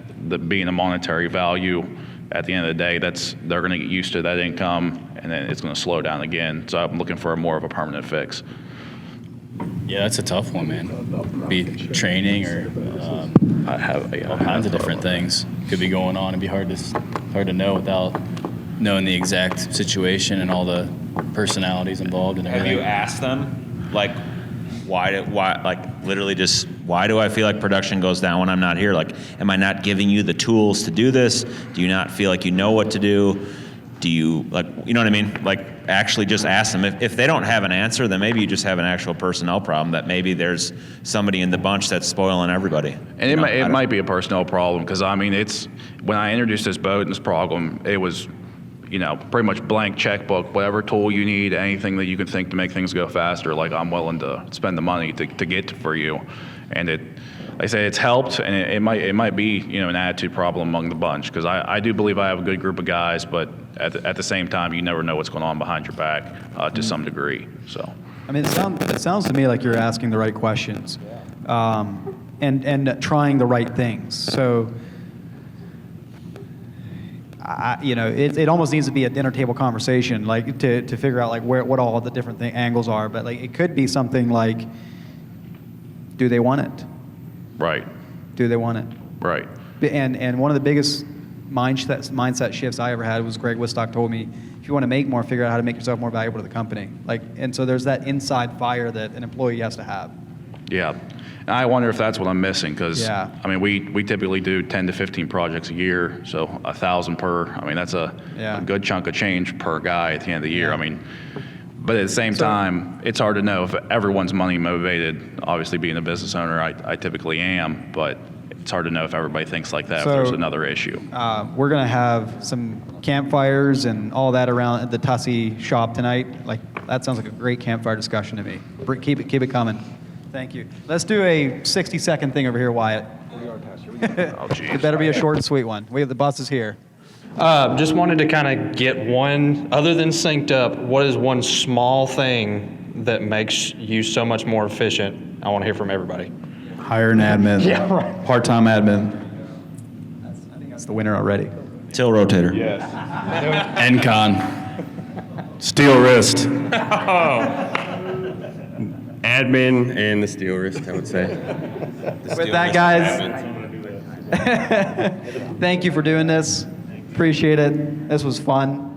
being a monetary value, at the end of the day, they're going to get used to that income, and then it's going to slow down again. So I'm looking for more of a permanent fix. Yeah, that's a tough one, man. Be training or I have all kinds of different things could be going on. It'd be hard to know without knowing the exact situation and all the personalities involved and everything. Have you asked them, like, why, literally just, why do I feel like production goes down when I'm not here? Like, am I not giving you the tools to do this? Do you not feel like you know what to do? Do you, like, you know what I mean? Like, actually just ask them. If they don't have an answer, then maybe you just have an actual personnel problem, that maybe there's somebody in the bunch that's spoiling everybody. And it might be a personnel problem, because, I mean, it's, when I introduced this boat and this problem, it was, pretty much blank checkbook, whatever tool you need, anything that you can think to make things go faster, like, I'm willing to spend the money to get for you. And I say it's helped, and it might be, an attitude problem among the bunch, because I do believe I have a good group of guys, but at the same time, you never know what's going on behind your back to some degree. So, I mean, it sounds to me like you're asking the right questions, and trying the right things. So, it almost needs to be a dinner table conversation, like to figure out like what all the different angles are. But like, it could be something like, do they want it? Right. Do they want it? Right. And one of the biggest mindset shifts I ever had was Greg Wistock told me, if you want to make more, figure out how to make yourself more valuable to the company. Like, and so there's that inside fire that an employee has to have. Yeah. And I wonder if that's what I'm missing, because, Yeah. I mean, we typically do 10 to 15 projects a year, so 1,000 per. I mean, that's a good chunk of change per guy at the end of the year. I mean, but at the same time, it's hard to know if everyone's money motivated. Obviously, being a business owner, I typically am, but it's hard to know if everybody thinks like that, if there's another issue. We're going to have some campfires and all that around at the Tussie shop tonight. Like, that sounds like a great campfire discussion to me. Keep it coming. Thank you. Let's do a 60-second thing over here, Wyatt. Oh, geez. It better be a short and sweet one. We have the bus is here. Just wanted to kind of get one, other than SynkedUP, what is one small thing that makes you so much more efficient? I want to hear from everybody. Hire an admin. Yeah, right. Part-time admin. I think that's the winner already. Till rotator. Yes. NCon. Steel wrist. Admin and the steel wrist, I would say. With that, guys, Thank you for doing this. Appreciate it. This was fun.